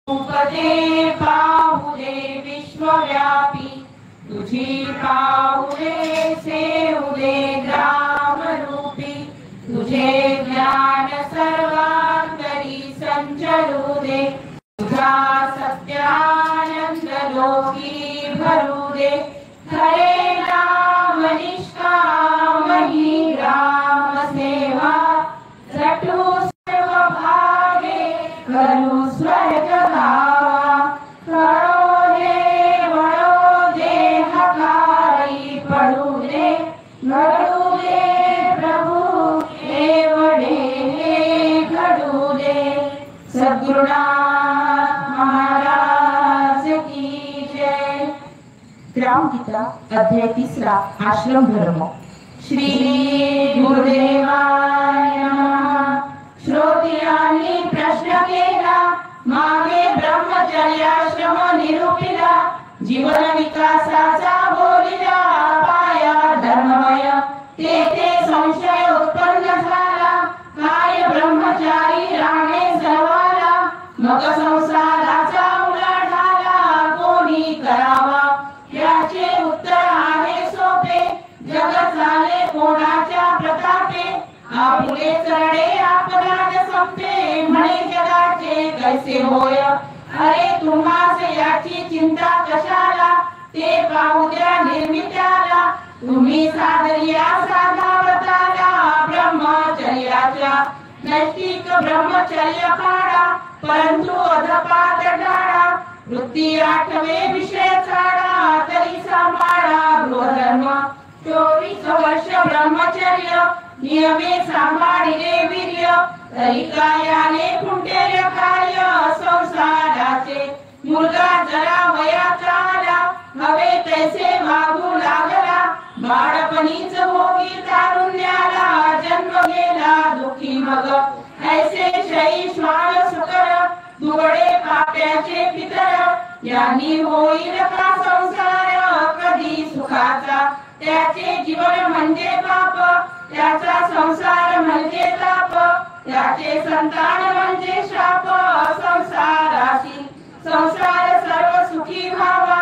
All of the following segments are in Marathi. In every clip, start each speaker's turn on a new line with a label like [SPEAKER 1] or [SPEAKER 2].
[SPEAKER 1] उपदे पाहुदे विश्वव्यापी तुझी पाहुदे सेवुदे ग्रामरूपी तुझे ज्ञान सर्वांतरी संचरुदे तुझा सत्यानंद लोकी भरुदे हरे राम निष्काम ही राम सेवा रटू सर्व भागे करू स्वर्ग गावा करो दे हकारी पडू दे घडू दे प्रभु एवढे घडू दे सद्गुरुनाथ महाराज की जय।
[SPEAKER 2] ग्राम गीता अध्याय 3 आश्रम धर्म।
[SPEAKER 1] श्री गुरुदेवाय नमः। श्रोत्यांनी प्रश्न केला मागे ब्रह्मचर्याश्रम निरूपिला जीवन विकासाचा बोलिला पाया धर्ममय तेथे संशय उत्पन्न झाला काय ब्रह्मचारी राणे सर्वाला मग संसाराचा उलाढाला कोणी करावा याचे उत्तर आहे सोपे जग चाले कोणाच्या प्रतापे आपुले चरडे आपणात संपे म्हणे जगाचे कैसे होय अरे तुम्हास याची चिंता कशाला ते पाहू द्या निर्मित्याला तुम्ही साधर्या साधावताला ब्रह्मचर्याच्या नैतिक ब्रह्मचर्य पाळा परंतु अधपात टाळा वृत्ती आठवे विषय चाळा तरी सांभाळा गृहधर्म 24 वर्ष ब्रह्मचर्य नियमे सांभाळिले वीर्य तरी कायाने खुंटेल कार्य संसाराचे मुलगा जरा वयाचा आला हवे तैसे वागू लागला बाळपणीच भोगी तारुण्याला जन्म गेला दुखी मग ऐसे शई श्वान सुकर दुबळे पाप्याचे पितर यांनी होईल का संसार कधी सुखाचा त्याचे जीवन म्हणजे पाप त्याचा संसार म्हणजे ताप त्याचे संतान म्हणजे शाप संसाराशी संसार सर्व सुखी व्हावा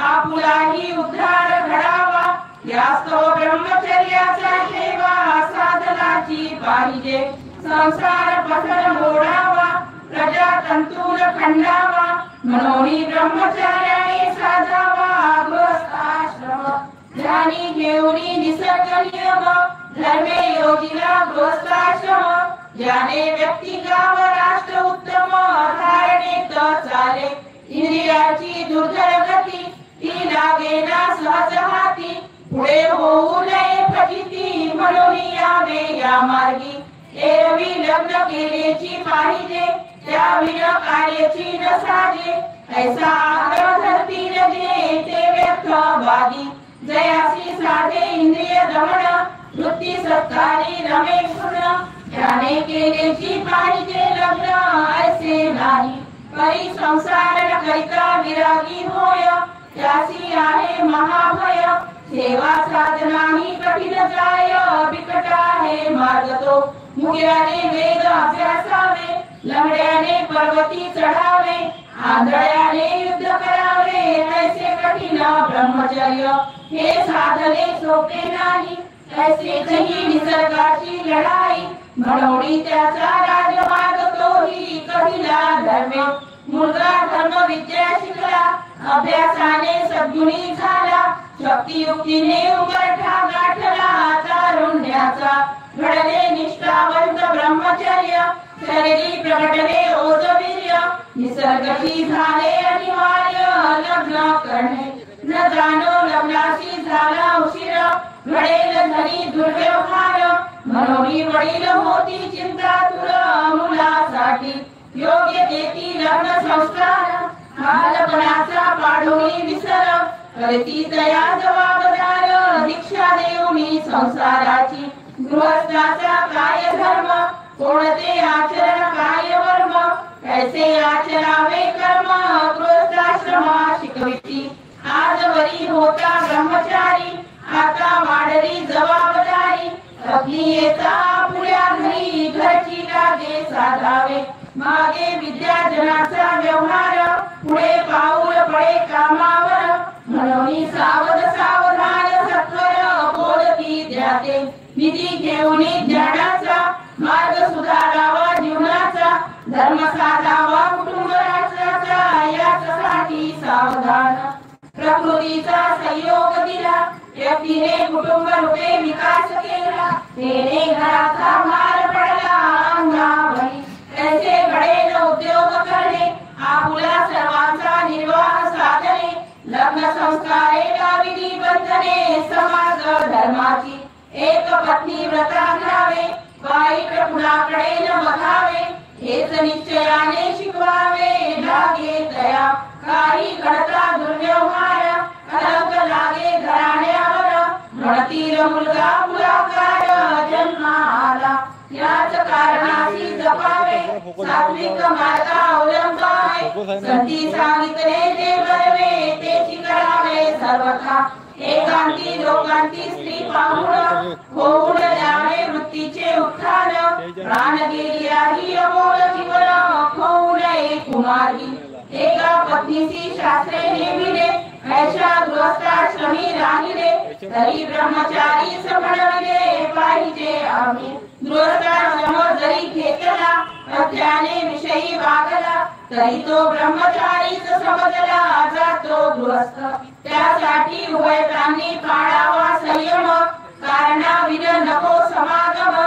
[SPEAKER 1] आपुलाही उद्धार घडावा यास्तव ब्रह्मचर्याचा ठेवा साधनाची पाहिजे संसार पसर मोडावा प्रजा तंतून खंडावा मनोनी ब्रह्मचार्याने साधावा गृहस्थाश्रम ध्यानी घेऊनी निसर्ग नियम धर्मे योजिला गृहस्थाश्रम ज्याने व्यक्ती गाव राष्ट्र उत्तम धारणेत चाले इंद्रियाची दुर्धर गती ती लागेना सहज हाती पुढे होऊ नये फजिती म्हणून यावे या मार्गी एरवी लग्न केलेची पाहिजे त्या विण कार्याची न साजे ऐसा आग्रह धरती लगे ते व्यर्थवादी जयासी साधे इंद्रिय दमन वृत्ती सत्कारी रमे पूर्ण त्याने केलेची पाहिजे लग्न ऐसे नाही परी संसार करिता विरागी होय त्यासी आहे महाभय सेवा साधना ही कठीण जाय बिकट आहे मार्ग तो मुग्याने वेद अभ्यासावे लंगड्याने पर्वती चढावे आंधळ्याने युद्ध करावे ऐसे कठीण ब्रह्मचर्य हे साधने सोपे नाही ऐसेच ही निसर्गाची लढाई म्हणून त्याचा राजमार्ग तोही कठीला धर्मे मुलगा धर्म विद्या शिकला अभ्यासाने सद्गुणी झाला शक्ती युक्तीने उघडा गाठला तारुण्याचा घडले निष्ठावंत ब्रह्मचर्य शरीरी प्रकटले ओजवीर्य निसर्गशी झाले अनिवार्य लग्न करणे न जाणो लग्नाशी झाला उशीर घडेल धनी दुर्व्यवहार म्हणून वडील होती चिंता तुर मुलासाठी योग्य देती लग्न संस्कार बालपणाचा पाडोळी विसर करती तया जबाबदार दीक्षा देऊनी संसाराची गृहस्थाचा काय धर्म कोणते आचरण काय वर्म कैसे आचरावे कर्म गृहस्थाश्रमा शिकविती आजवरी होता ब्रह्मचारी आता वाढली जबाबदारी अग्नी येता पुढ्या घरी घरची लागे साधावे मागे विद्याजनाचा व्यवहार लागावे कामावर म्हणून सावध सावधान सत्वर बोलती द्याते निधी घेऊन ज्ञानाचा मार्ग सुधारावा जीवनाचा धर्म साधावा कुटुंब राष्ट्राचा यासाठी सावधान प्रकृतीचा संयोग दिला व्यक्तीने कुटुंब रूपे विकास केला तेने घराचा भार पडला अंगावरी कैसे घडेल उद्योग करणे आपुला सर्वांचा निर्वाह साधने लग्न संस्कारे विधी बंधने समाज धर्माची एक पत्नी व्रतांगावे वाईट कुणाकडे न बघावे हेच निश्चयाने शिकवावे लागे दया काही घडता दुर्व्यवहार कलंक लागे घराण्यावर म्हणतील मुलगा मुलाकार जन्मा आला याच कारणाशी जपावे सात्विक मार्ग अवलंबावे संती सांगितले ते बरवे तेची करावे सर्वथा एकांती लोकांती स्त्री पाहून होऊन द्यावे वृत्तीचे उत्थान प्राण गेलिया ही अमोल जीवन होऊन एक कुमारी एका पत्नीची शास्त्रे नेमिले ऐशा गृहस्थाश्रमी राहिले तरी ब्रह्मचारी समजविले पाहिजे आम्ही गृहस्थाश्रम जरी घेतला अज्ञाने विषयी वागला तरी तो ब्रह्मचारीच समजला जातो गृहस्थ त्यासाठी उभय प्राणी पाळावा संयम कारणाविन नको समागम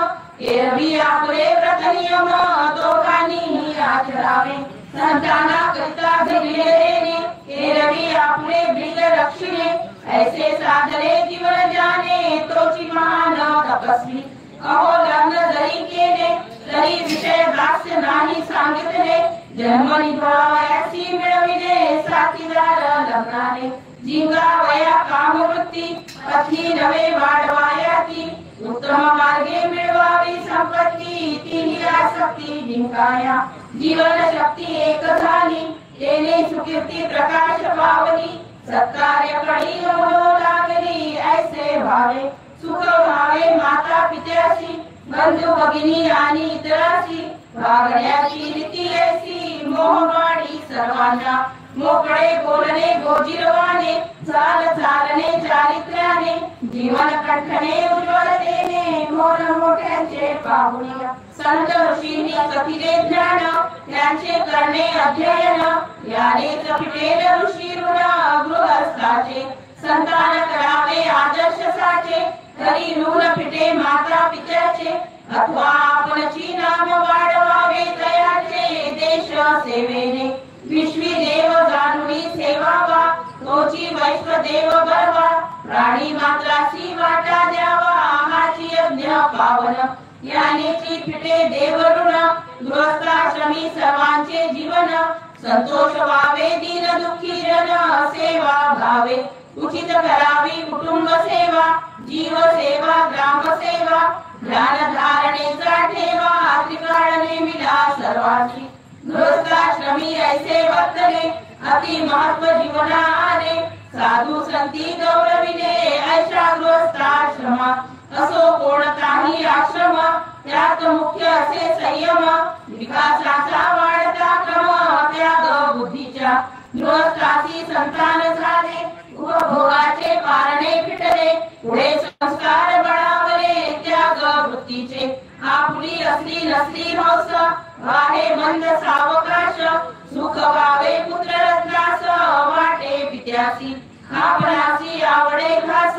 [SPEAKER 1] एरवी आपले व्रत नियम दोघांनीही आचरावे संतानाकरिता भिडले देणे एरवी आपले ब्रीद रक्षिणे ऐसे साधरे जीवन जाणे तोची महान तपस्वी अहो लग्न जरी केले तरी विषय भाष्य नाही सांगितले जन्म निभावयासी मिळविले साथीदार लग्नाने जीवा वया कामवृत्ती पत्नी नवे वाढवायाती उत्तम मार्गे मिळवावी संपत्ती तिही आसक्ती जिंकाया जीवन शक्ती एक झाली तेने सुकीर्ती प्रकाश पावली सत्कार्य कडी होऊ लागली ऐसे भावे सुख भावे माता पित्याशी बंधू भगिनी आणि इतराशी वागण्याची रीती ऐसी मोहवाणी सर्वांना मोकळे बोलणे गोजिरवाने चाल चालणे चारित्र्याने जीवन कंठणे उज्ज्वलतेने मोर मोठ्यांचे पाहुणे संत ऋषींनी कथिले ज्ञान त्यांचे करणे अध्ययन याने जपिलेल ऋषी ऋण गृहस्थाचे संतान करावे आदर्श साचे तरी ऋण फिटे माता पित्याचे अथवा आपणची नाम वाढवावे तयाचे देश सेवेने विश्वी देव जाणुनी सेवावा तोची वैश्वदेव बरवा प्राणी मात्रासी वाटा द्यावा हाची यज्ञ पावन यानेची फिटे देव ऋण गृहस्थाश्रमी सर्वांचे जीवन संतोष व्हावे दीन दुःखी जन सेवा भावे उचित करावी कुटुंब सेवा जीव सेवा ग्राम सेवा ज्ञान धारणेचा ठेवा त्रिकाळ नेमिला सर्वांची गृहस्थाश्रमी ऐसे वर्तले अति महत्व जीवना आले साधू संती गौरविले ऐशा गृहस्थाश्रमा असो कोणताही आश्रम त्यात मुख्य असे संयम विकासाचा वाढता क्रम त्याग बुद्धीच्या गृहस्थाची संतान झाले उपभोगाचे पारणे फिटले पुढे संस्कार बळावले त्याग वृत्तीचे आपली असली नसली हौस वाहे मंद सावकाश सुख व्हावे पुत्र रत्नास वाटे पित्यासी आपणासी आवडे घास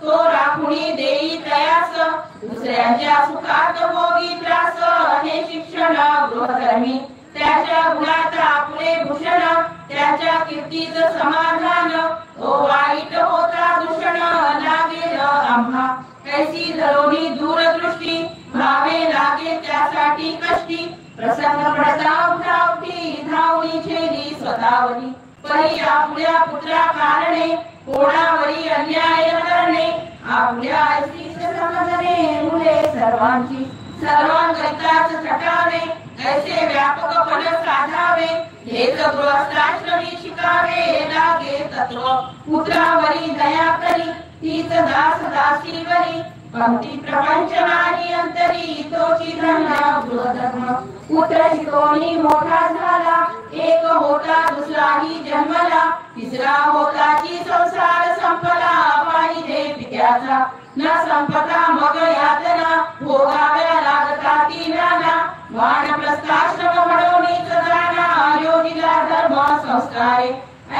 [SPEAKER 1] तो राखुणी देई तयास दुसऱ्यांच्या सुखात भोगी त्रास हे शिक्षण गृहधर्मी त्याच्या गुणात आपले भूषण त्याच्या कीर्तीच समाधान तो वाईट होता दूषण लागेल आम्हा कैसी धरोनी दूरदृष्टी भावे लागे त्यासाठी कष्टी प्रसंग पडता उठावटी धावणी छेदी स्वतःवरी परी आपल्या पुत्रा कारणे कोणावरी अन्याय करणे आपल्या ऐसीच समजणे मुले सर्वांची सर्वांकरिताच झटावे ऐसे व्यापक फल साधावे हेच गृहस्थाश्रमी शिकावे लागे तत्व पुत्रावरी दया करी तीच दास दासीवरी पंक्ती प्रपंच नाही अंतरी तोची धरला गृहधर्म पुत्र शिकवणी मोठा झाला एक होता दुसराही जन्मला तिसरा होता की संसार संपला पाहिजे पित्याचा न संपता मग यातना भोगाव्या लागता ती नाना वानप्रस्थाश्रम म्हणून जाना योगिला धर्म संस्कारे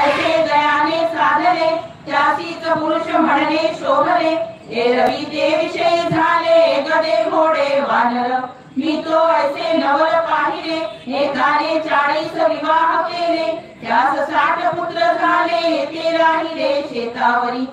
[SPEAKER 1] ऐसे दयाने साधले त्यासीच पुरुष म्हणणे शोभले एरवी ते विषयी झाले गदे घोडे वानर मी तो ऐसे नवल पाहिले एकाने 40 विवाह केले त्यास 60 पुत्र झाले ते राहिले शेतावरी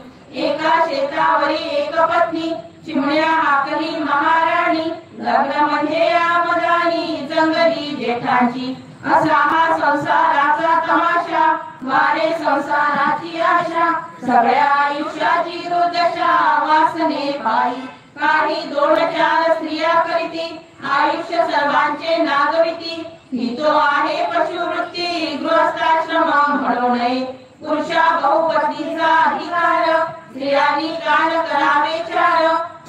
[SPEAKER 1] एका शेतावरी एक पत्नी चिमण्या हाकली महाराणी लग्न म्हणजे आमदानी जंगली जेठाची असा हा संसाराचा तमाशा वारे संसाराची आशा सगळ्या आयुष्याची दुर्दशा वासने पायी काही 2-4 स्त्रिया करीती आयुष्य सर्वांचे नागविती ही तो आहे पशुवृत्ती गृहस्थाश्रम म्हणू नये पुरुषा बहुपत्नीचा अधिकार स्त्रियांनी कान करावे चार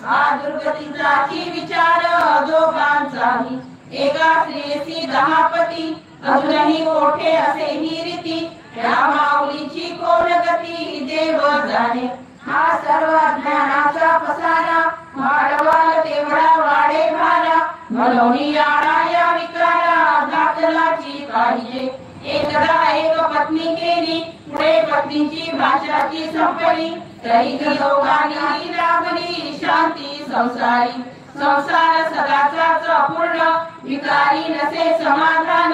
[SPEAKER 1] हा दुर्गतीचा विचार दोघांचाही एका स्त्रियेची 10 पती अजूनही कोठे असे ही रीती त्या माऊलीची कोण गती देव जाणे हा सर्व ज्ञानाचा पसारा वाढवाल तेवढा वाढे भारा म्हणून आळा या विकारा दाखलाची पाहिजे एकदा एक पत्नी केली पुढे पत्नीची भाषाची संपली तरी दोघांनी लागली शांती संसारी संसार सदाचाच अपूर्ण विकारी नसे समाधान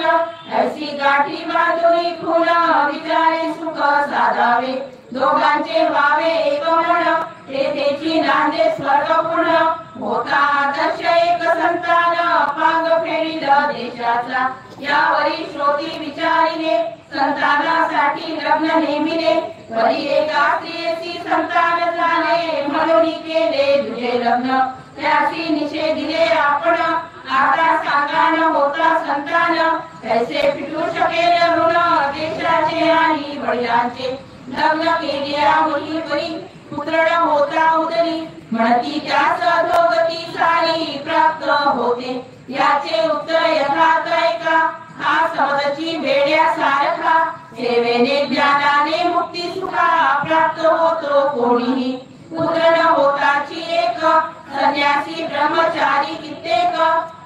[SPEAKER 1] ऐसी गाठी बांधुनी खून विचारे सुख साधावे दोघांचे व्हावे एक मन तेथेची नांदे स्वर्गपूर्ण होता आदर्श एक संतान पांग फेडील देशाचा यावरी श्रोती विचारिले संतानासाठी लग्न नेमिले परी एका स्त्रियेची संतान झाले म्हणून केले तुझे लग्न त्यासी निषेधिले आपण आता सांगान होता संतान कैसे फिटू शकेल ऋण देशाचे आणि वडिलांचे लग्न केल्या मुलीवरी पुत्र होता उदरी म्हणती त्यास अधोगती सारी प्राप्त होते याचे उत्तर यथार्थ ऐका हा समजची वेड्या सारखा सेवेने ज्ञानाने मुक्ती सुखा प्राप्त होतो कोणीही पुत्र न होताची एक संन्यासी ब्रह्मचारी कित्येक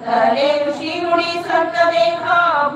[SPEAKER 1] तरले ऋषी मुनी संत देख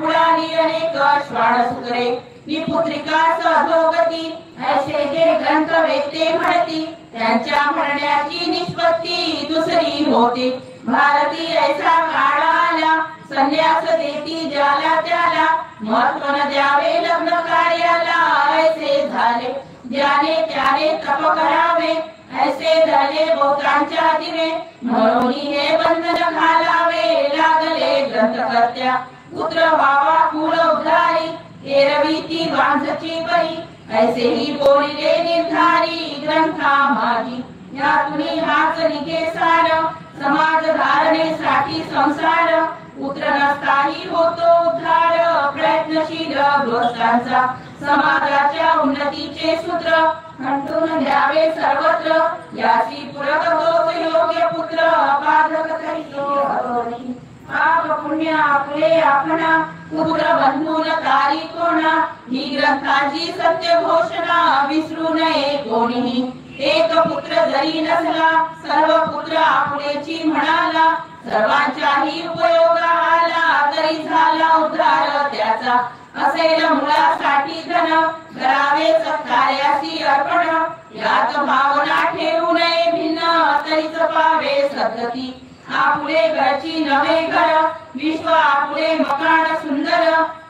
[SPEAKER 1] बुडाली अनेक श्वान सुकरे विपुत्रिका अधोगती ऐसे जे ग्रंथ वेदते म्हणती त्यांच्या म्हणण्याची निष्पत्ती दुसरी होते भारती ऐसा काळ आला संन्यास देती ज्याला त्याला महत्व न द्यावे लग्न कार्याला ऐसे झाले ज्याने त्याने तप करावे ऐसे झाले बहुतांच्या दिवे म्हणून हे बंधन घालावे लागले ग्रंथकर्त्या पुत्र व्हावा कुल उद्धारी एरवी ती वांझची बरी ऐसे ही बोलिले निर्धारी ग्रंथा माझी यातून हाच निघे सार समाज धारणेसाठी संसार पुत्र नसताही होतो उद्धार प्रयत्नशील गृहस्थांचा समाजाच्या उन्नतीचे सूत्र खंडून द्यावे सर्वत्र याची पूरक होत योग्य पुत्र बाधक तरी पाप पुण्य आपले आपणा पुत्र बंधून तारी कोणा ही ग्रंथाची सत्य घोषणा विसरू नये कोणीही एक पुत्र जरी नसला सर्व पुत्र आपलेची म्हणाला सर्वांच्याही उपयोग आला तरी झाला उद्धार त्याचा असेल मुलासाठी धन करावे सत्कार्यासी अर्पण यात भावना ठेवू नये भिन्न तरीच पावे सद्गती आपुले घरची नवे घर विश्व आपुले मकान सुंदर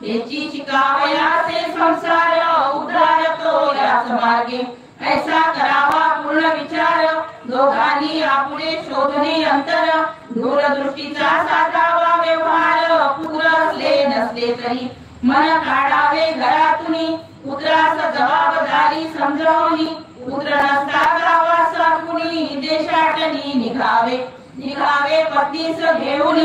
[SPEAKER 1] याची शिकावयाचे संसार उद्धार तो याच मार्गे ऐसा करावा पूर्ण विचार दोघांनी आपुले शोधणे अंतर दूरदृष्टीचा साधावा व्यवहार पुत्र असले नसले तरी मन काढावे घरातून पुत्रास जबाबदारी समजावणी पुत्र नसता गावास कुणी देशाटनी निघावे पत्नीस घेऊन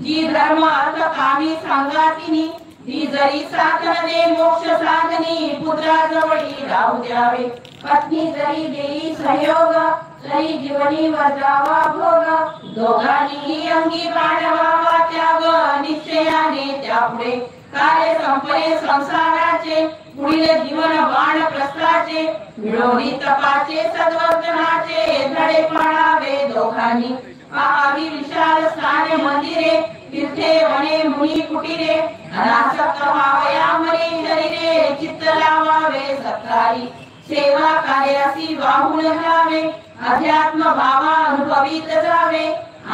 [SPEAKER 1] जी धर्म अर्थ कामी सांगातिनी ती जरी साथ न दे मोक्ष साधनी पुत्राजवळी राहू द्यावे. पत्नी जरी देई सहयोग तरी जीवनी वजावा भोग. दोघांनीही अंगी बाळगावा त्याग निश्चयाने त्यापुढे. कार्य संपले संसाराचे पुढील जीवन वानप्रस्थाचे. मिळवणी तपाचे सद्वर्तनाचे धडे पाळावे दोघांनी. पाहावी विशाल स्थाने मंदिरे तीर्थे वने मुनी कुटीरे. अनासक्त व्हावया मनी शरीरे चित्त लावावे सत्कारी. सेवा कार्यासी वाहून घ्यावे अध्यात्म भावा अनुभवीत जावे.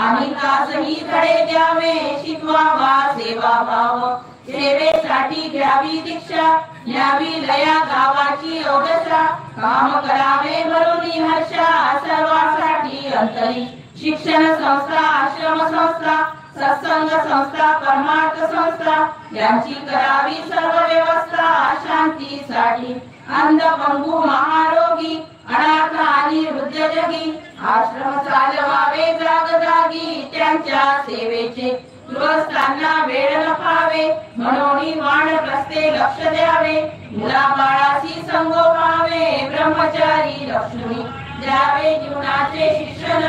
[SPEAKER 1] आणि कासही धडे द्यावे शिकवावा सेवा भाव. सेवेसाठी घ्यावी दीक्षा न्यावी लया गावाची अवदसा. काम करावे भरून हर्षा सर्वांसाठी अंतरी. शिक्षण संस्था आश्रम संस्था सत्संग संस्था परमार्थ संस्था यांची करावी सर्व व्यवस्था शांतीसाठी. अंध पंगू महारोगी अनाथ आणि वृद्ध जगी आश्रम चालवावे जागजागी त्यांच्या सेवेचे. गृहस्थांना वेळ नफावे म्हणून वानप्रस्थे लक्ष द्यावे. मुलाबाळासी संगोपावे ब्रह्मचारी लक्ष्मी द्यावे. जीवनाचे शिक्षण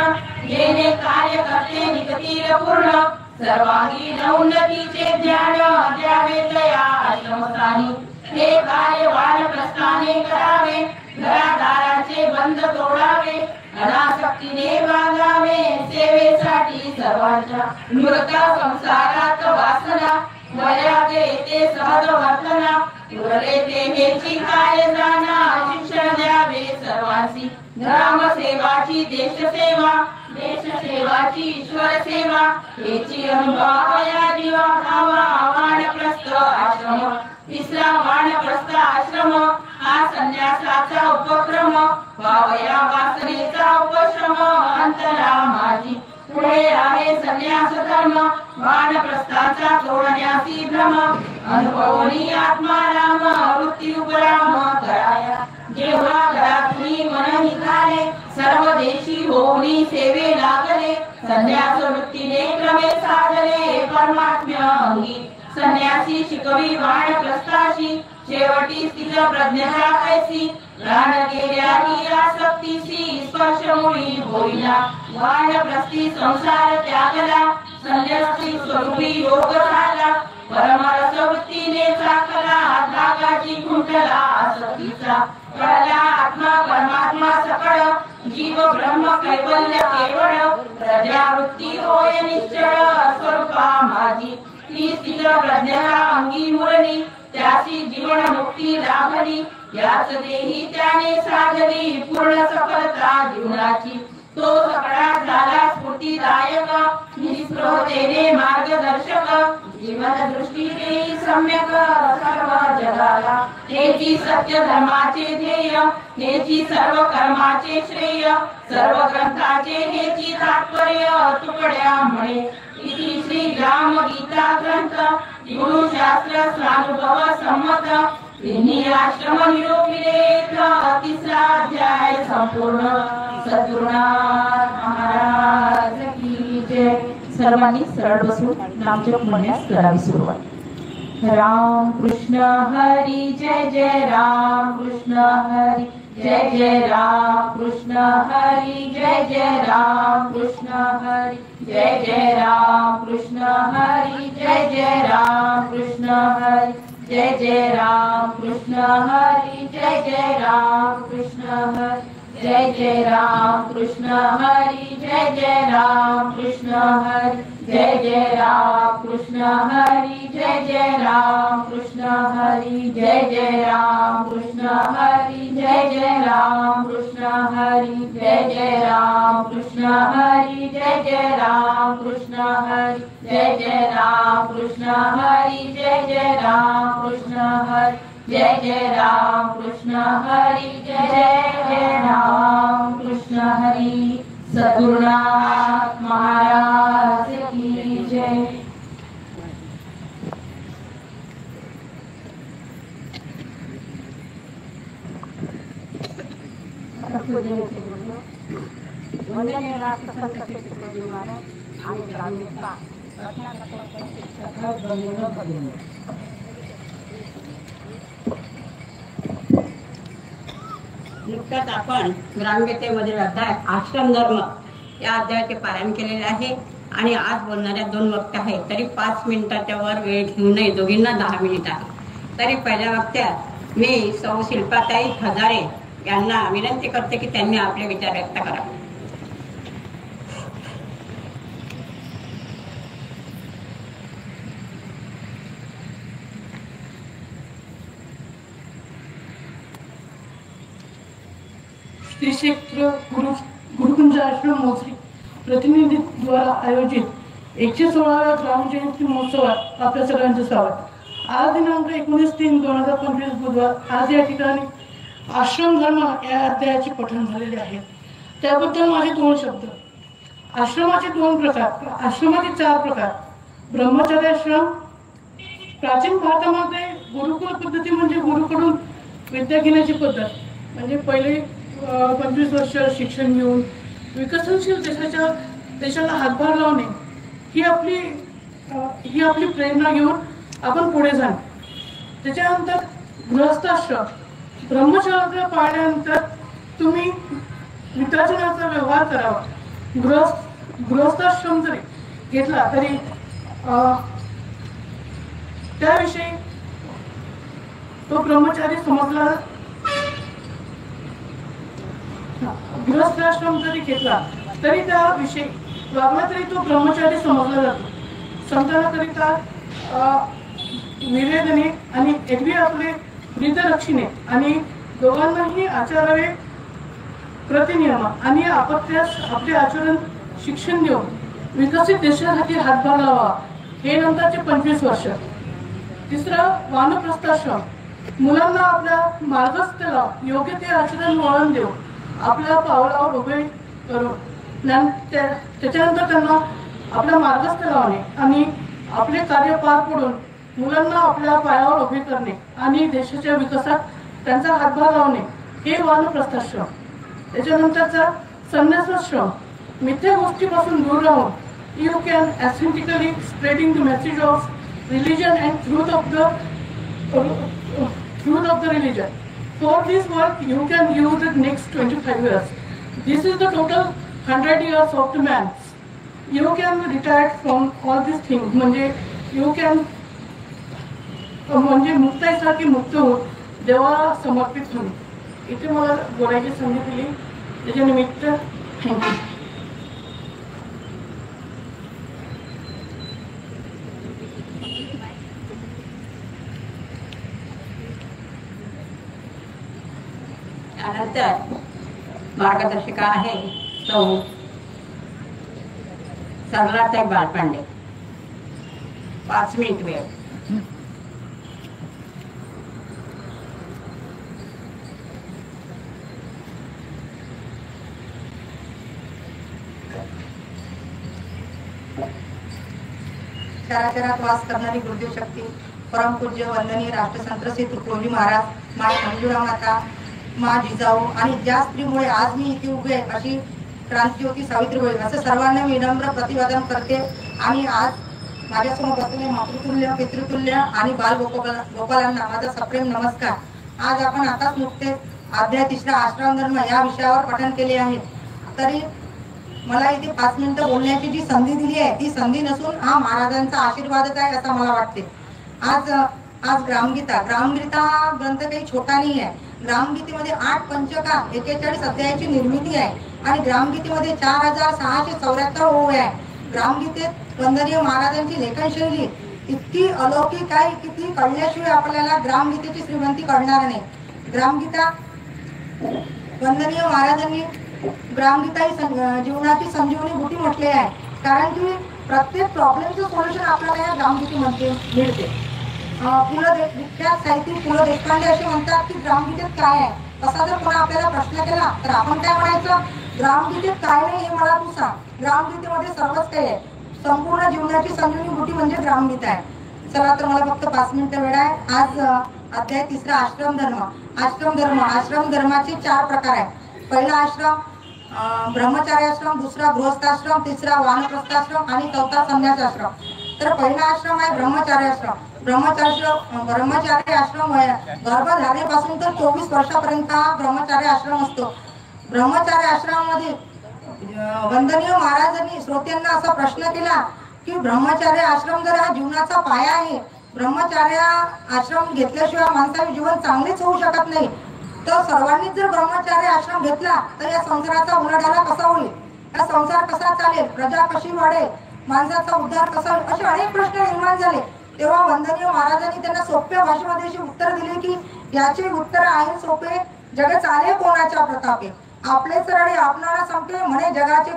[SPEAKER 1] येणे कार्य करते निगतीर पूर्ण. सर्वांगीण उन्नतीचे ध्यान द्यावे तया आश्रमस्थानी. हे कार्य वानप्रस्थाने करावे घरादाराचे बंध तोडावे. अनासक्तीने वागावे सेवेसाठी सर्वांच्या. मृत संसारात वासना वयाचे ते सहज वर्तना. उरले ते हेची काय जाणा शिक्षण द्यावे सर्वांसी. ग्रामसेवाची देशसेवा देशसेवाची ईश्वर सेवा हेची अनुभवाया जीवा भावा. वानप्रस्थ आश्रम तिसरा वानप्रस्थ आश्रम हा संन्यासाचा उपक्रम. वावया वासनेचा उपश्रम अंतरा माझी. पुढे आहे संन्यास धर्म वानप्रस्थाचा सोडण्यासी भ्रम. अनुभवनी आत्माराम मृत्युपराम कराया. जेव्हा घरातून मन निघाले सर्व देशी होऊनी सेवे लागले. संन्यास वृत्तीने क्रमे साधले परमात्म्य अंगी. संन्यासी शिकवी वानप्रस्थाशी शेवटी स्थित प्रज्ञा कैसी. प्राण गेल्याही आसक्तीसी स्पर्शमुळी होईना. वानप्रस्थी संसार त्यागला संन्यासी स्वरूपी योग झाला. परमरस वृत्तीने चाकला रागाची खुंटला आसक्तीचा. कळला आत्मा परमात्मा सकळ जीव ब्रह्म कैवल्य केवळ. प्रज्ञावृत्ती होय निश्चळ स्वरूपा माझी. ती स्थिर प्रज्ञा अंगी मुरली त्याची जीवन मुक्ती लाभली. याच देही त्याने साधली पूर्ण सफलता जीवनाची. तो सकळा झाला स्फूर्तिदायक निस्पृहतेने मार्गदर्शक. जीवन दृष्टी देई सम्यक सर्व जगाला. हेची सत्य धर्माचे ध्येय हेची सर्व कर्माचे श्रेय. सर्व ग्रंथाचे हेची तात्पर्य तुकड्या म्हणे. इति श्री राम गीता ग्रंथ गुरुशास्त्र स्वानुभव संमत. तिन्ही आश्रम निरोपिले तिसरा अध्याय संपूर्ण. सद्गुरुनाथ महाराज की जय.
[SPEAKER 2] सर्वांनी सरळ बसून नामजप म्हणण्यास करावी सुरुवात.
[SPEAKER 1] राम कृष्ण हरी जय जय राम कृष्ण हरी जय जय राम कृष्ण हरी जय जय राम कृष्ण हरी जय जय राम कृष्ण हरी जय जय राम कृष्ण हरी जय जय राम कृष्ण हरी जय जय राम कृष्ण हरी जय जय राम कृष्ण हरी जय जय राम कृष्ण हरी जय जय राम कृष्ण हरी जय जय राम कृष्ण हरी जय जय राम कृष्ण हरी जय जय राम कृष्ण हरी जय जय राम कृष्ण हरी जय जय राम कृष्ण हरी जय जय राम कृष्ण हरी जय जय राम कृष्ण हरी जय जय राम कृष्ण हरी जय जय राम कृष्ण हरी. सद्गुरुनाथ महाराज की जय.
[SPEAKER 2] वंदनीय राष्ट्रसंत तुकडोजी महाराज आणि ग्रामीण
[SPEAKER 3] नुकताच आपण ग्रामगीतेमधील अध्याय आश्रम धर्म या अध्यायाचे पारायण केलेले आहे आणि आज बोलणाऱ्या 2 वक्त्या आहेत, तरी 5 मिनिटाच्या वर वेळ घेऊ नये, दोघींना 10 मिनिट आहे. तरी पहिल्या वक्त्यात मी सौ शिल्पाताई खजारे यांना विनंती करते की त्यांनी आपले विचार व्यक्त करावे.
[SPEAKER 4] श्री क्षेत्र गुरुकुंज आश्रम मोसरी प्रतिनिधी द्वारा आयोजित 116व्या ग्राम जयंती महोत्सवात आपल्या सर्वांचे स्वागत. आज दिनांक 19/3/2025 बुधवार आज या ठिकाणी आश्रम धर्म या अध्यायाचे पठण झालेले आहे. त्याबद्दल माझे 2 शब्द. आश्रमाचे 2 प्रकार, आश्रमाचे 4 प्रकार. ब्रह्मचर्याश्रम. प्राचीन भारतामध्ये गुरुकुल पद्धती म्हणजे गुरुकडून विद्या घेण्याची पद्धत. म्हणजे पहिले 25 वर्ष शिक्षण घेऊन विकसनशील देशाला हातभार लावणे ही आपली प्रेरणा घेऊन आपण पुढे जाणे. त्याच्यानंतर गृहस्थाश्रम. ब्रह्मचर्य पाळल्यानंतर तुम्ही मित्राचा व्यवहार करावा. गृहस्थाश्रम जरी घेतला तरी त्याविषयी तो ब्रह्मचारी समजला. गृहस्थाश्रम जरी घेतला तरी त्याविषयी वागला तरी तो ब्रह्मचारी समजला जातो. संतानाकरिता निवेदने आणि एरवी आपले वृद्धरक्षिणे आणि दोघांनाही आचारावे प्रतिनियम आणि आपत्यास आपले आचरण शिक्षण देऊन विकसित देशासाठी हातभार लावा. हे नंतरचे 25 वर्ष. तिसरा वानप्रस्थाश्रम. मुलांना आपल्या मार्गस्थाला योग्य ते आचरण वळण देऊ आपल्या पावलावर उभे करून त्याच्यानंतर त्यांना आपल्या मार्गस्थ लावणे आणि आपले कार्य पार पडून मुलांना आपल्या पायावर उभे करणे आणि देशाच्या विकासात त्यांचा हातभार लावणे हे वानप्रस्थाश्रम. त्याच्यानंतरचा संन्यासाश्रम. मिथ्या गोष्टीपासून दूर राहून you can authentically spreading the message of religion and truth of the religion. For this work, you can use the next 25 years. This is the total 100 years of the man. You can retire from all these things. म्हणजे you can म्हणजे मुक्ताईसारखी मुक्त होऊन देवाला समर्पित होणे. इथे मला बोलायची संधी दिली त्याच्या निमित्त थँक्यू.
[SPEAKER 3] त्यानंतर मार्गदर्शिका आहे सौ सरलाताई बालपांडे. 5 मिनिट वेळ.
[SPEAKER 5] चराचरात वास करणारी गुरुदेव शक्ती परमपूज्य वंदनीय राष्ट्रसंत श्री तुकोजी महाराज, माय मंजुळा माता, मा जिजाऊ आणि ज्या स्त्रीमुळे आज मी इथे उभे आहे अशी क्रांतिज्योती सावित्रीबाई असं सर्वांना विनम्र प्रतिपादन करते. आणि आज माझ्यासमोर बसलेले मातृतुल्य, पितृतुल्य आणि गोपालांना माझा सप्रेम नमस्कार. आज आपण आताच नुकतेच अध्याय 3 आश्रम धर्म या विषयावर पठण केले आहे. तरी मला इथे 5 मिनिटं बोलण्याची जी संधी दिली आहे ती संधी नसून हा महाराजांचा आशीर्वादच आहे असं मला वाटते. आज ग्रामगीता हा ग्रंथ काही छोटा नाही आहे. ग्रामगीतेमध्ये 8 पंचका 41 अध्यायाची निर्मिती आहे आणि ग्रामगीतेमध्ये 4674 ओव्या आहे. ग्रामगीतेत वंदनीय महाराजांची लेखनशैली इतकी अलौकिक आहे की ती कळल्याशिवाय आपल्याला ग्रामगीतेची श्रीमंती कळणार नाही. ग्रामगीता वंदनीय महाराजांनी ग्रामगीता ही जीवनाची संजीवनी बुटी म्हटले आहे. कारण की प्रत्येक प्रॉब्लेमचं सोल्युशन आपल्याला या ग्रामगीतेमध्ये मिळते. विख्यात साहित्यिक पु ल देशपांडे असे म्हणतात की ग्रामगीतेत काय आहे. तसा जर कोणा आपल्याला प्रश्न केला तर आपण काय म्हणायचं, ग्रामगीतेत काय नाही हे मला तू सांग. ग्रामगीतेमध्ये सर्वच काही आहे. संपूर्ण जीवनाची संजीवनी बुटी म्हणजे ग्रामगीता आहे. चला तर मला फक्त 5 मिनिटं वेळ आहे. आज अध्याय 3 आश्रम धर्म. आश्रम धर्माचे 4 प्रकार आहेत. पहिला आश्रम ब्रह्मचार्याश्रम, दुसरा गृहस्थाश्रम, तिसरा वानप्रस्थाश्रम आणि चौथा संन्यासाश्रम. तर पहिला आश्रम आहे ब्रह्मचार्य आश्रम. ब्रह्मचार्य आश्रम गर्भ झाल्यापासून तर 24 वर्षापर्यंत हा ब्रह्मचार्य आश्रम असतो. ब्रह्मचार्य आश्रमामध्ये वंदनीय महाराजांनी श्रोत्यांना असा प्रश्न केला की ब्रह्मचार्य आश्रम जर हा जीवनाचा पाया आहे, ब्रह्मचार्य आश्रम घेतल्याशिवाय माणसाचे जीवन चांगलेच होऊ शकत नाही, तर सर्वांनीच जर ब्रह्मचार्य आश्रम घेतला तर या संसाराचा उलाढाला कसा होईल, हा संसार कसा चालेल, प्रजा कशी वाढेल, माणसाचा उद्धार कसा होईल, असे अनेक प्रश्न निर्माण झाले. तेव्हा वंदनीय महाराजांनी त्यांना सोप्या भाषेमध्ये अशी उत्तर दिली की याचे उत्तर आहे सोपे. जग चाले कोणाच्या प्रतापे, आपले सरळे आपणाला संपे, म्हणे जगाचे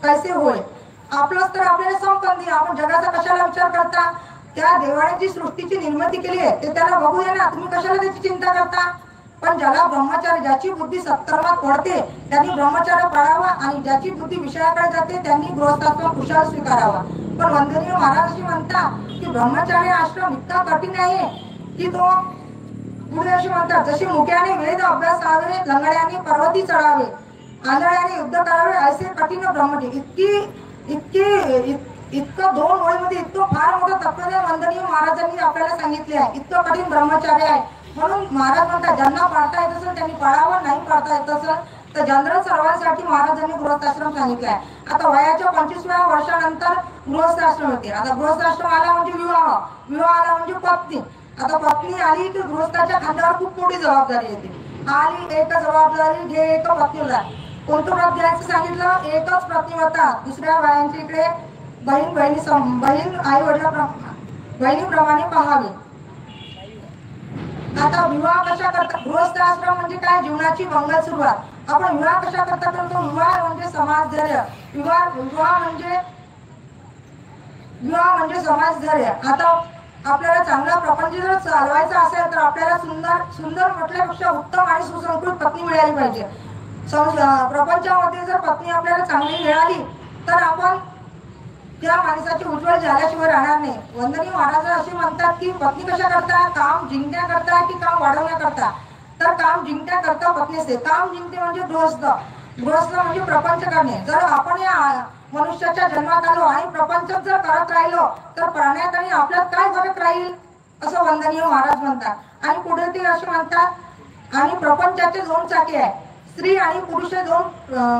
[SPEAKER 5] कैसे होय. आपलंच तर आपल्याला संपंदी, आपण जगाचा कशाला विचार करता. त्या देवाने जी सृष्टीची निर्मिती केली आहे ते त्याला बघू दे ना, तुम्ही कशाला त्याची चिंता करता. पण ज्याला ब्रह्मचार्य, ज्याची बुद्धी सत्कर्मात वळते त्यांनी ब्रह्मचार्य पाळावा आणि ज्याची बुद्धी विषयाकडे जाते त्यांनी गृहस्थाश्रम कुशाल स्वीकारावा. पण वंदनीय महाराज अशी म्हणतात की ब्रह्मचार्य आश्रम इतका कठीण आहे की तो पुढे अशी म्हणतात, जशी मुक्याने वेद अभ्यासावे, लंगड्याने पर्वती चढावे, आंधळ्याने युद्ध करावे, असे कठीण ब्रह्मचार्य. इतकं 2 ओळीमध्ये इतकं फार मोठं तत्वज्ञान वंदनीय महाराजांनी आपल्याला सांगितले आहे. इतकं कठीण ब्रह्मचार्य आहे. म्हणून महाराज म्हणतात ज्यांना पाळता येत असेल त्यांनी पाळावं, नाही पाळता येत असेल तर जनरल सर्वांसाठी महाराजांनी गृहस्थाश्रम सांगितलाय. आता वयाच्या 25व्या वर्षानंतर गृहस्थाश्रम येते. आता गृहस्थाश्रम आला म्हणजे विवाह आला म्हणजे पत्नी. आता पत्नी आली की गृहस्थाच्या खांद्यावर खूप मोठी जबाबदारी येते. आली एक जबाबदारी घे, एक पत्नीला कोणतं व्रत घ्यायचं सांगितलं, एकच पत्नीव्रता. दुसऱ्या बायांच्या इकडे बहीण आई बहिणीप्रमाणे पाहावे. आता विवाह कशा करतात, गृहस्थ आश्रम म्हणजे काय, जीवनाची मंगल सुरुवात. आपण विवाह कशा करता करतो, विवाह म्हणजे समाजधैर्य, विवाह म्हणजे समाजधैर्य. आता आपल्याला चांगला प्रपंच जर चालवायचा असेल तर आपल्याला सुंदर म्हटल्यापेक्षा उत्तम आणि सुसंस्कृत पत्नी मिळाली पाहिजे. प्रपंचामध्ये जर पत्नी आपल्याला चांगली मिळाली तर आपण त्या माणसाची उज्ज्वल झाल्याशिवाय राहणार नाही. वंदनीय महाराज असे म्हणतात की पत्नी कशा करता, काम जिंकण्याकरता की काम वाढवण्याकरता. तर काम जिंकण्याकरता पत्नी असते. काम जिंकते म्हणजे गृहस्थ म्हणजे प्रपंच करणे. जर आपण या मनुष्याच्या जन्मात आलो आणि प्रपंच जर करत राहिलो तर प्राण्यात आणि आपल्यात काय फरक राहील, असं वंदनीय महाराज म्हणतात. आणि पुढे ते असे म्हणतात आणि प्रपंचाचे 2 चाके आहे, स्त्री आणि पुरुष हे 2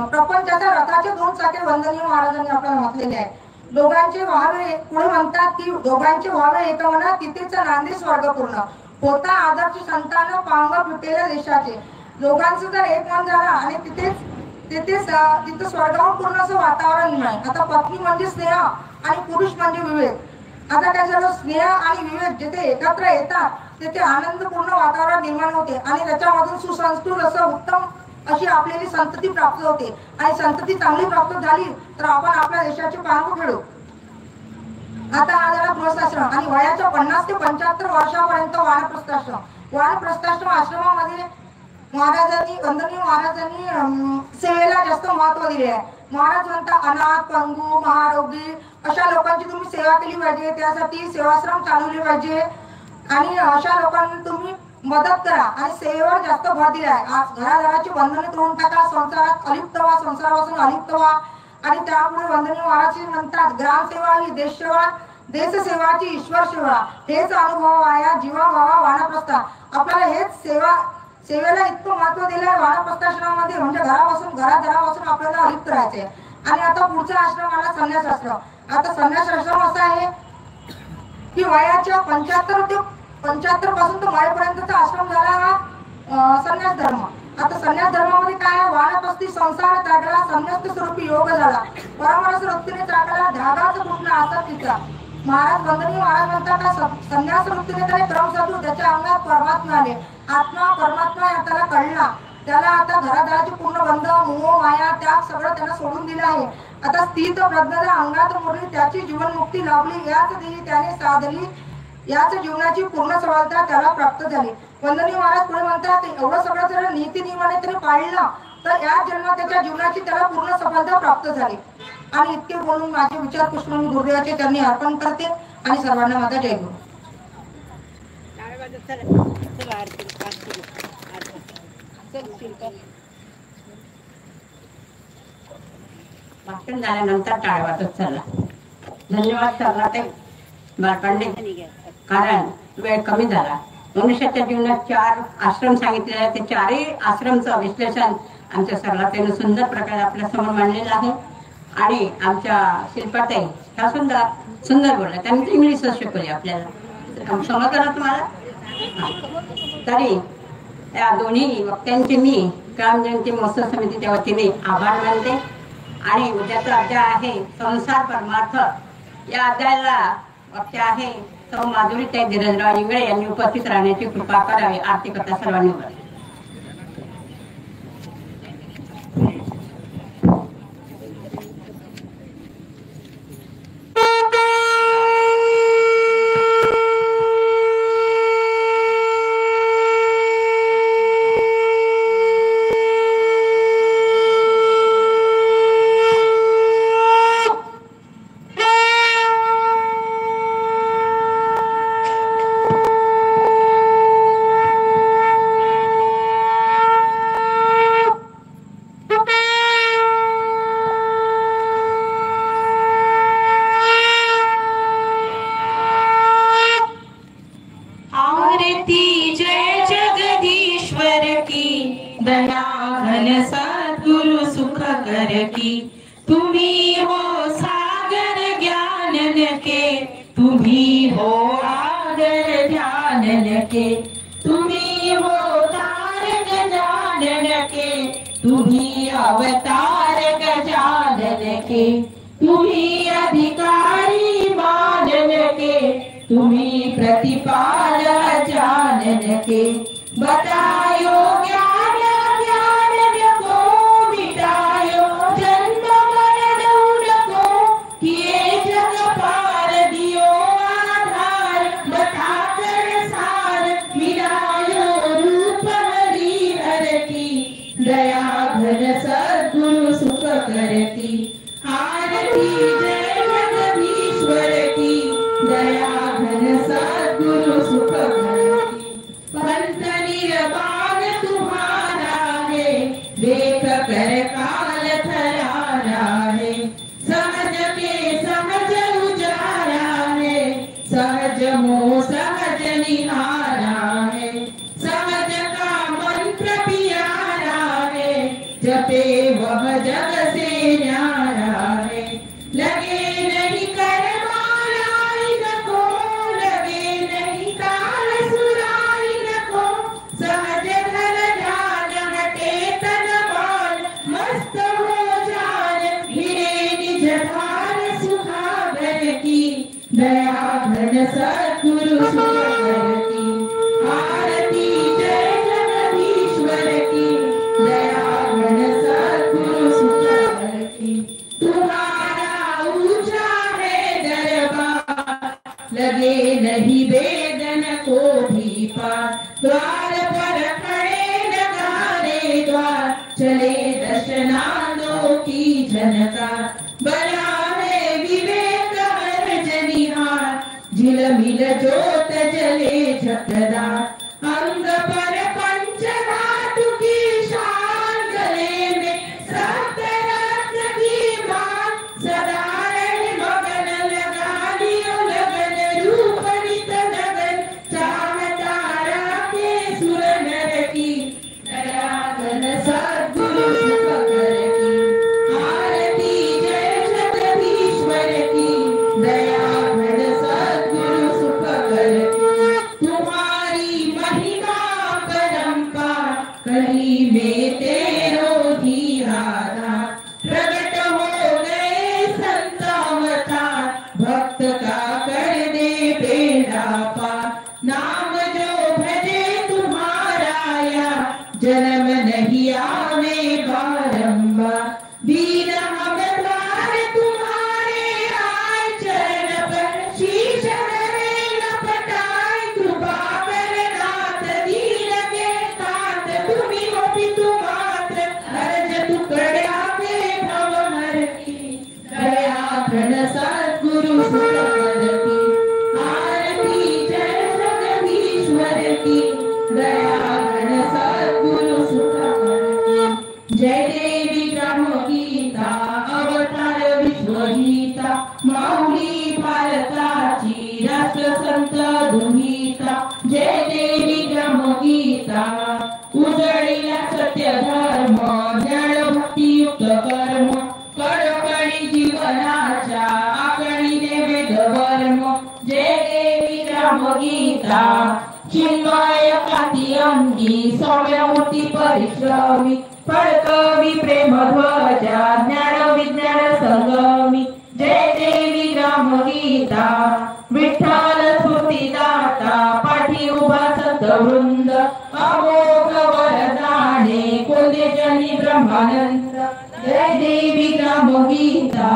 [SPEAKER 5] प्रपंचाच्या रथाचे 2 चाके वंदनीय महाराजांनी आपल्याला म्हटलेले आहे. दोघांचे व्हावे, पुढे म्हणतात की दोघांचे व्हावे एकमना, तिथेच नांदे स्वर्गपूर्ण, होता आदर्श संतान पांग फुटेल्या देशाचे. दोघांचं जर एक मन झालं आणि तिथं स्वर्गावर पूर्ण असं वातावरण मिळेल. आता पत्नी म्हणजे स्नेह आणि पुरुष म्हणजे विवेक. आता काय झालं, स्नेह आणि विवेक जिथे एकत्र येतात तिथे आनंदपूर्ण वातावरण निर्माण होते आणि त्याच्यामधून सुसंस्कृत असं उत्तम अशी आपल्याला संतती प्राप्त होते. आणि संतती चांगली प्राप्त झाली तर आपण आपल्या देशाचे पांग फेडू. आता हा झाला गृहस्थाश्रम. आणि वयाच्या 50 ते 75 वर्षापर्यंत वानप्रस्थाश्रम आश्रमामध्ये वंदनीय महाराजांनी सेवेला जास्त महत्व दिले आहे. महाराज म्हणतात अनाथ, पंगू, महारोगी अशा लोकांची तुम्ही सेवा केली पाहिजे, त्यासाठी सेवाश्रम चालवले पाहिजे आणि अशा लोकांना तुम्ही मदत करा आणि सेवेवर जास्त भर दिला आहे. घराघराची बंधने तोडून टाका, संसारात अलिप्त व्हा, संसारापासून अलिप्त व्हा. आणि त्यामुळे वंदनीय महाराज म्हणतात ग्रामसेवा ही देशसेवा, देशसेवाची ईश्वर सेवा, हेच अनुभव आहे जीवा व्हावा वानप्रस्थ. आपल्याला हेच सेवेला इतकं महत्व दिलं आहे वानप्रस्थाश्रमामध्ये, म्हणजे घरापासून आपल्याला अलिप्त राहायचे. आणि आता पुढचा आश्रम आला संन्यास आश्रम. आता संन्यास आश्रम असा आहे की वयाच्या 75 पासून तर मरेपर्यंतचा आश्रम झाला हा संन्यास धर्म. आता संन्यास धर्मामध्ये काय, वानप्रस्थी संसार त्यागला, संन्यास स्वरूपी योग झाला, परमरस वृत्तीने त्यागला, धागाच कुठला असा तिचा. महाराज वंदनीय महाराज म्हणतात संन्यास वृत्तीने त्याने क्रम साधू, त्याच्या अंगात परमात्मा आले, आत्मा परमात्मा त्याला कळला. त्याला आता घरादाराची पूर्ण बंध, मोह, माया, त्याग सगळं त्याला सोडून दिलं आहे. आता स्थित प्रज्ञाला अंगात मोडली, त्याची जीवनमुक्ती लाभली, याच देही त्याने साधली, याच जीवनाची पूर्ण सफलता त्याला प्राप्त झाली. वंदनीय महाराज पुढे म्हणतात एवढं सगळं जर नीती नियमाने त्याने पाळलं तर या जन्मात त्याच्या जीवनाची त्याला पूर्ण सफलता प्राप्त झाली. आणि इतके बोलून माझे विचार पुष्प मी गुरुदेवाचे त्यांनी अर्पण करते आणि सर्वांना माझा जय गुरु.
[SPEAKER 3] भाषण झाल्यानंतर टाळ वाजत चला. धन्यवाद. चला ते पंडित, कारण वेळ कमी झाला. मनुष्याच्या जीवनात 4 आश्रम सांगितलेले आहेत. ते 4ही आश्रमचं विश्लेषण आमच्या सरलाताईनं सुंदर प्रकारे आपल्या समोर मांडलेलं आहे. आणि आमच्या शिल्पाताई ह्या सुंदर बोलल्या. त्यांनी इंग्लिशच शिकवली आपल्याला. समजलं ना तुम्हाला? तरी त्या दोन्ही वक्त्यांचे मी ग्रामजयंती महोत्सव समितीच्या वतीने आभार मानते. आणि उद्याचा अध्याय आहे संसार परमार्थ. या अध्यायाला वक्त्या आहे सौ माधुरीताई धीरजराव इंगळे यांनी उपस्थित राहण्याची कृपा करावी. आरती कथा सर्वांनी बोला.
[SPEAKER 1] गीता चिन्मय काती अंगी सौम्य मूर्ती परिश्रमी फडकवी प्रेम ध्वजा ज्ञान विज्ञान संगमी जय देवी ग्राम गीता विठ्ठल स्फूर्तिदाता पाठी उभा सतवृंद अमोघ वरदाने कुलदेशनी ब्रह्मानंद जय देवी ग्राम गीता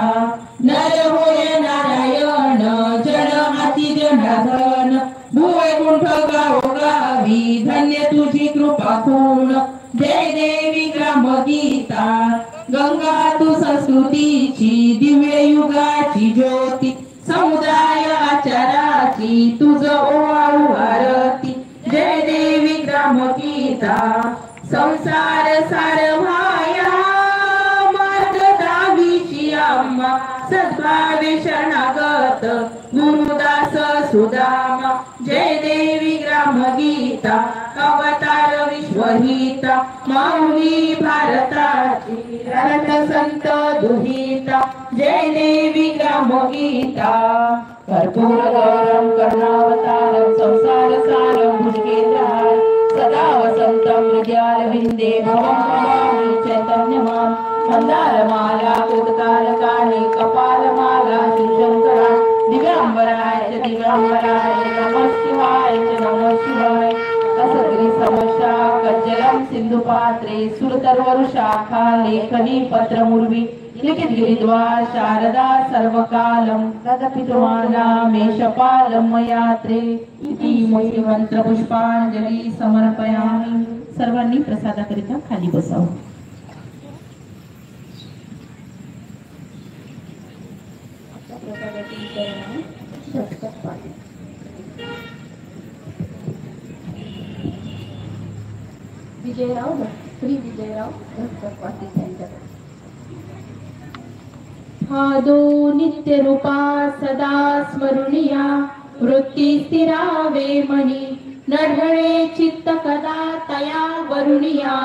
[SPEAKER 1] नर होय नारायण जन हाती जनार्दन भुवैकुंठ गावोगावी धन्य तुझी कृपा पूर्ण जय देवी ग्राम गीता गंगा तू संस्कृतीची दिव्य युगाची ज्योती समुदाय आचाराची तुझ ओवाळू आरती जय देवी ग्राम गीता संसार सार भाया मार्ग दावीची आम्हा सद्भावे शरणागत गुरुदास सुदामा जय देवी ग्राम गीता अवतार विश्वहिता माऊली भारताची रट संत दुहिता जय देवी ग्राम गीता कर्पूर गौरम करुणावतारम संसार सारम भुजगेंद्रहार सदा वसंतम हृदयारविंदे भवं नमामि चैतन्यमां मंदारमाला उद्गारकाणि कपालमाला शिवशंकरा दिव्यांबराय च दिव्यांबराय नमः शिवाय च नमः शिवाय असद्री समशा कज्जलम सिंधुपात्रे सुरतर्वरुशाखा लेखनी पत्रमुर्वी लिखित गिरिद्वार शारदा सर्वकालम तदपितुमाना मेषपालम मयात्रे इति मोठी मंत्र पुष्पांजली समर्पयामि सर्वांनी प्रसादाकरिता खाली बसावं
[SPEAKER 2] विजयराव श्री विजयराव दत्तक पाटील सेंटर
[SPEAKER 1] हादो नित्य रूपा सदा स्मरणीया वृत्ती स्थिरावे मनी नढळे चित्त कदा तया वरुणिया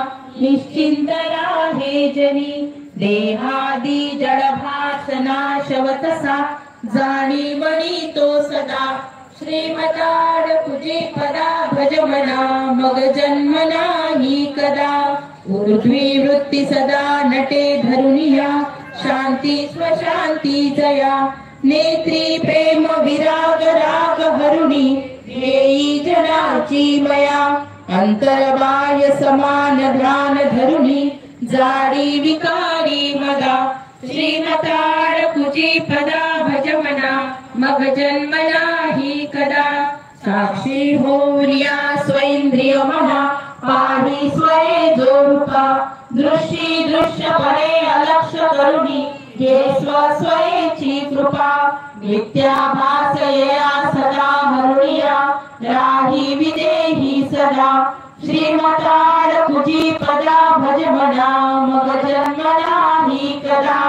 [SPEAKER 1] निश्चिंत राहे जनी देहादी जडभास नाशवतसा जाणी मनी तो सदा श्रीमताड तुझे पदा भज मना मग जन्म नाही कदा ऊर्ध्वी वृत्ती सदा नटे धरुनिया शांती स्वशांती जया नेत्री प्रेम विराग राग हरुणी येई जनाची मया अंतरबाह्य समान ध्यान धरुणी जाडी विकारी मदा श्रीमताड तुझी पदा भज मना मग जन्म नाही कदा साक्षी होर्या स्वैंद्रिय मना पाही स्वये जो रूपा दृष्टी दृश्य परे अलक्ष करुणी ये स्वस्वयेची कृपा नित्याभास येया सदा हरुणिया राही विदेही सदा श्रीमताड तुझी पदा भज मना मग जन्म नाही कदा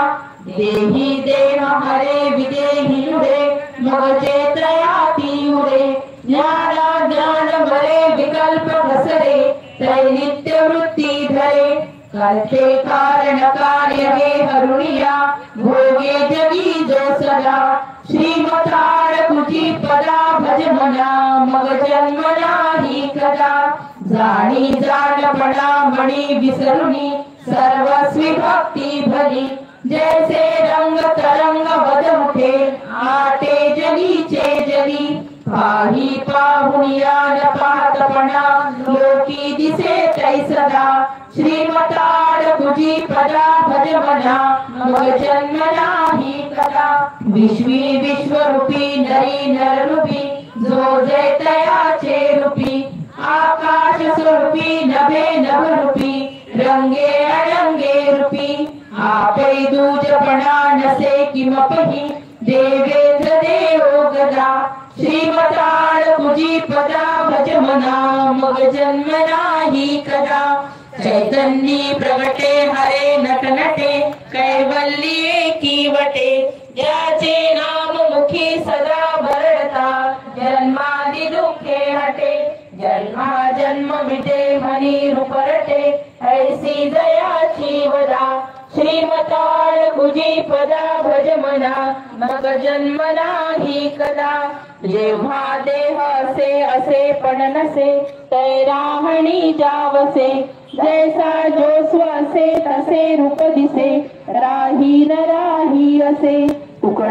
[SPEAKER 1] देही देह हरे विदेही उडे मग चेत्रयाती उडे ज्ञान ज्ञान भरे विकल्प घसरे तै नित्य वृत्ती धरे करते कारण कार्य हे हरुणिया भोगे जगी जो सदा श्रीमताड तुझी पदा भज मना मग जन्म नाही कदा जाणी जाणपणा मणी विसरुनी सर्वस्वी भक्ती भरी जैसे रंग तरंग बदमुखे आटे जलीचे जली पाही पाहुनिया न पाहतपणा लोकी दिसे तै सदा श्रीमताड तुझी पदा भज मना मग जन्म नाही कदा विश्वी विश्वरूपी नरी नररूपी जो जय तयाचे रूपी आकाश स्वरूपी नभे नभरूपी रंगे अरंगे रूपी आपे दूजपणा नसे किमपही देवेंद्र देवो गदा श्रीमताड तुझी पदा भज मना मग जन्म नाही कदा चैतन्य प्रगटे हरे नट नटे कैवल्य एकी वटे ज्याचे नाम मुखी सदा भरता जन्मादि दुखे हटे जन्मा जन्म मिटे मनी रूपरटे ऐसी दयाची वदा श्री मताळ गुजी पदा भज मना मग जन्म नाही कदा जेव्हा देह असे पण नसे तै राहणी जावसे जैसा जो स्वसे तसे रूप दिसे राही न राही असे उकड्या